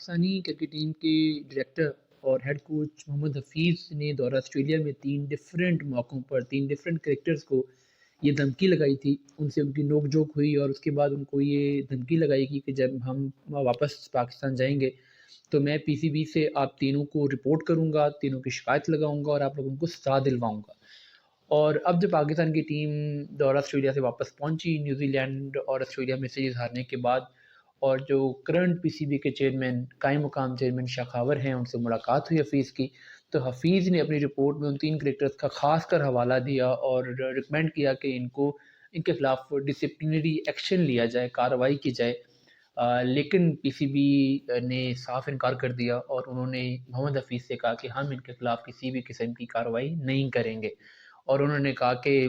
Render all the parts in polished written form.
Pakistani cricket team کے director اور head coach محمد حفیظ نے دورہ آسٹریلیا میں 3 ڈفرینٹ موقعوں پر 3 ڈفرینٹ کرکٹرز کو یہ دھمکی لگائی تھی. ان سے ان کی نوک جھوک ہوئی اور اس کے بعد ان کو یہ دھمکی لگائی گئی کہ جب ہم واپس پاکستان جائیں گے تو میں پی سی بی سے آپ تینوں کو رپورٹ کروں گا، تینوں کی شکایت لگاؤں گا اور آپ لوگوں کو سزا دلواؤں گا. اور اب جب پاکستان کی ٹیم دورہ آسٹریلیا سے واپس پہنچی نیوزی لینڈ اور آسٹریلیا میں سیریز ہارنے کے بعد، اور جو کرنٹ پی سی بی کے چیئرمین قائم مقام چیئرمین شاخاور ہیں ان سے ملاقات ہوئی حفیظ کی، تو حفیظ نے اپنی رپورٹ میں ان 3 کرکٹرز کا خاص کر حوالہ دیا اور ریکمینڈ کیا کہ ان کے خلاف ڈسپلنری ایکشن لیا جائے، کارروائی کی جائے. لیکن پی سی بی نے صاف انکار کر دیا اور انہوں نے محمد حفیظ سے کہا کہ ہم ان کے خلاف کسی بھی قسم کی کارروائی نہیں کریں گے. اور انہوں نے کہا کہ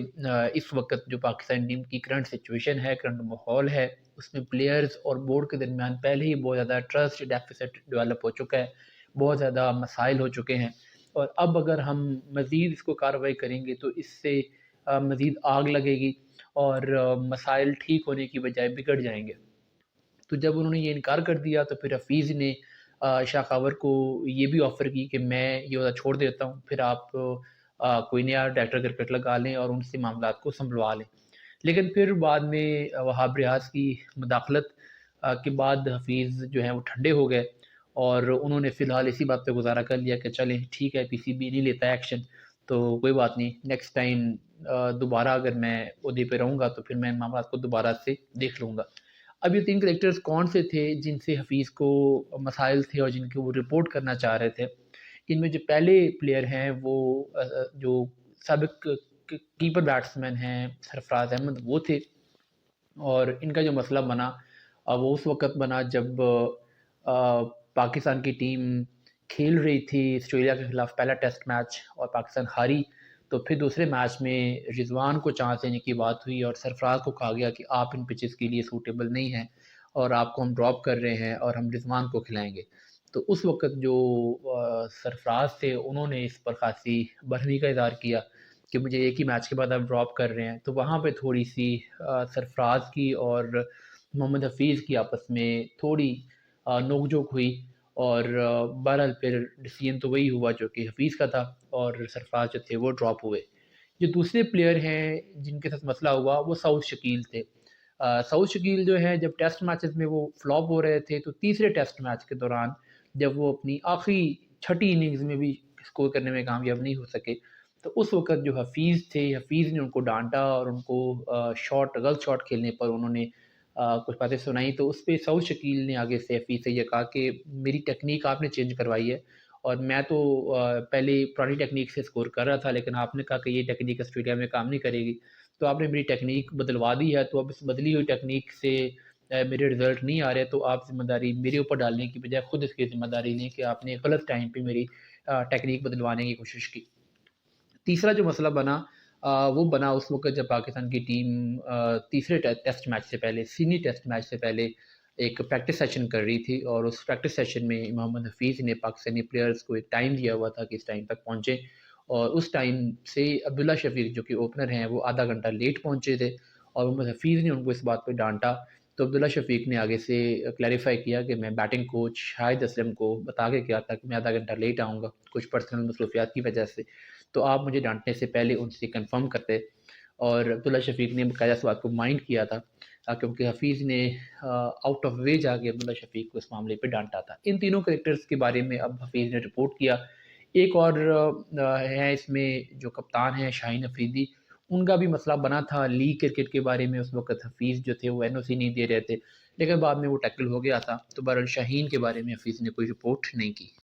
اس وقت جو پاکستان ٹیم کی کرنٹ سچویشن ہے، کرنٹ ماحول ہے، اس میں پلیئرز اور بورڈ کے درمیان پہلے ہی بہت زیادہ ٹرسٹ ڈیفیسٹ ڈیولپ ہو چکا ہے، بہت زیادہ مسائل ہو چکے ہیں. اور اب اگر ہم مزید اس کو کارروائی کریں گے تو اس سے مزید آگ لگے گی اور مسائل ٹھیک ہونے کی بجائے بگڑ جائیں گے. تو جب انہوں نے یہ انکار کر دیا تو پھر حفیظ نے شاخاور کو یہ بھی آفر کی کہ میں یہ عہدہ چھوڑ دیتا ہوں، پھر آپ کوئی نیا ڈائریکٹر کرکٹ لگا لیں اور ان سے معاملات کو سنبھلوا لیں. لیکن پھر بعد میں وہاب ریاض کی مداخلت کے بعد حفیظ جو ہیں وہ ٹھنڈے ہو گئے اور انہوں نے فی الحال اسی بات پہ گزارا کر لیا کہ چلیں ٹھیک ہے، پی سی بی نہیں لیتا ایکشن تو کوئی بات نہیں، نیکسٹ ٹائم دوبارہ اگر میں عہدے پہ رہوں گا تو پھر میں معاملات کو دوبارہ سے دیکھ لوں گا. اب یہ 3 کرکٹرز کون سے تھے جن سے حفیظ کو مسائل تھے اور جن کے وہ رپورٹ کرنا چاہ رہے تھے؟ ان میں جو پہلے پلیئر ہیں وہ جو سابق کیپر بیٹسمین ہیں سرفراز احمد وہ تھے. اور ان کا جو مسئلہ بنا وہ اس وقت بنا جب پاکستان کی ٹیم کھیل رہی تھی آسٹریلیا کے خلاف پہلا ٹیسٹ میچ اور پاکستان ہاری. تو پھر دوسرے میچ میں رضوان کو چانس دینے کی بات ہوئی اور سرفراز کو کہا گیا کہ آپ ان پچز کے لیے سوٹیبل نہیں ہیں اور آپ کو ہم ڈراپ کر رہے ہیں اور ہم رضوان کو کھلائیں گے. تو اس وقت جو سرفراز تھے انہوں نے اس پر خاصی برہمی کا اظہار کیا کہ مجھے ایک ہی میچ کے بعد آپ ڈراپ کر رہے ہیں. تو وہاں پہ تھوڑی سی سرفراز کی اور محمد حفیظ کی آپس میں تھوڑی نوک جھوک ہوئی اور بہرحال پھر ڈیسیژن تو وہی ہوا جو کہ حفیظ کا تھا اور سرفراز جو تھے وہ ڈراپ ہوئے. جو دوسرے پلیئر ہیں جن کے ساتھ مسئلہ ہوا وہ سعود شکیل تھے. سعود شکیل جو ہے جب ٹیسٹ میچز میں وہ فلاپ ہو رہے تھے تو تیسرے ٹیسٹ میچ کے دوران جب وہ اپنی آخری چھٹی اننگز میں بھی اسکور کرنے میں کامیاب نہیں ہو سکے تو اس وقت جو حفیظ تھے، حفیظ نے ان کو ڈانٹا اور ان کو غلط شاٹ کھیلنے پر انہوں نے کچھ باتیں سنائی. تو اس پہ سعود شکیل نے آگے سے حفیظ سے یہ کہا کہ میری ٹیکنیک آپ نے چینج کروائی ہے اور میں تو پہلے پرانی ٹیکنیک سے اسکور کر رہا تھا لیکن آپ نے کہا کہ یہ ٹیکنیک آسٹریلیا میں کام نہیں کرے گی، تو آپ نے میری ٹیکنیک بدلوا دی ہے. تو اب اس بدلی ہوئی ٹیکنیک سے میرے رزلٹ نہیں آ رہے، تو آپ ذمہ داری میرے اوپر ڈالنے کی بجائے خود اس کی ذمہ داری لیں کہ آپ نے غلط ٹائم پہ میری ٹیکنیک بدلوانے کی کوشش کی. تیسرا جو مسئلہ بنا وہ بنا اس وقت جب پاکستان کی ٹیم تیسرے ٹیسٹ میچ سے پہلے، سیمی ٹیسٹ میچ سے پہلے ایک پریکٹس سیشن کر رہی تھی اور اس پریکٹس سیشن میں محمد حفیظ نے پاکستانی پلیئرز کو ایک ٹائم دیا ہوا تھا کہ اس ٹائم تک پہنچے، اور اس ٹائم سے عبداللہ شفیق جو کہ اوپنر ہیں وہ آدھا گھنٹہ لیٹ پہنچے تھے اور محمد حفیظ نے ان کو اس بات پہ ڈانٹا. تو عبداللہ شفیق نے آگے سے کلیریفائی کیا کہ میں بیٹنگ کوچ شاہد اسلم کو بتا کے کیا تھا کہ میں آدھا گھنٹہ لیٹ آؤں گا کچھ پرسنل مصروفیات کی وجہ سے، تو آپ مجھے ڈانٹنے سے پہلے ان سے کنفرم کرتے. اور عبداللہ شفیق نے باقاعدہ اس بات کو مائنڈ کیا تھا کیونکہ حفیظ نے آؤٹ آف وے جا کے عبداللہ شفیق کو اس معاملے پہ ڈانٹا تھا. ان تینوں کرکٹرز کے بارے میں اب حفیظ نے رپورٹ کیا. ایک اور ہے اس میں جو کپتان ہیں شاہین افریدی، ان کا بھی مسئلہ بنا تھا لیگ کرکٹ کے بارے میں. اس وقت حفیظ جو تھے وہ این او سی نہیں دے رہے تھے لیکن بعد میں وہ ٹیکل ہو گیا تھا. تو بہرحال شاہین کے بارے میں حفیظ نے کوئی رپورٹ نہیں کی.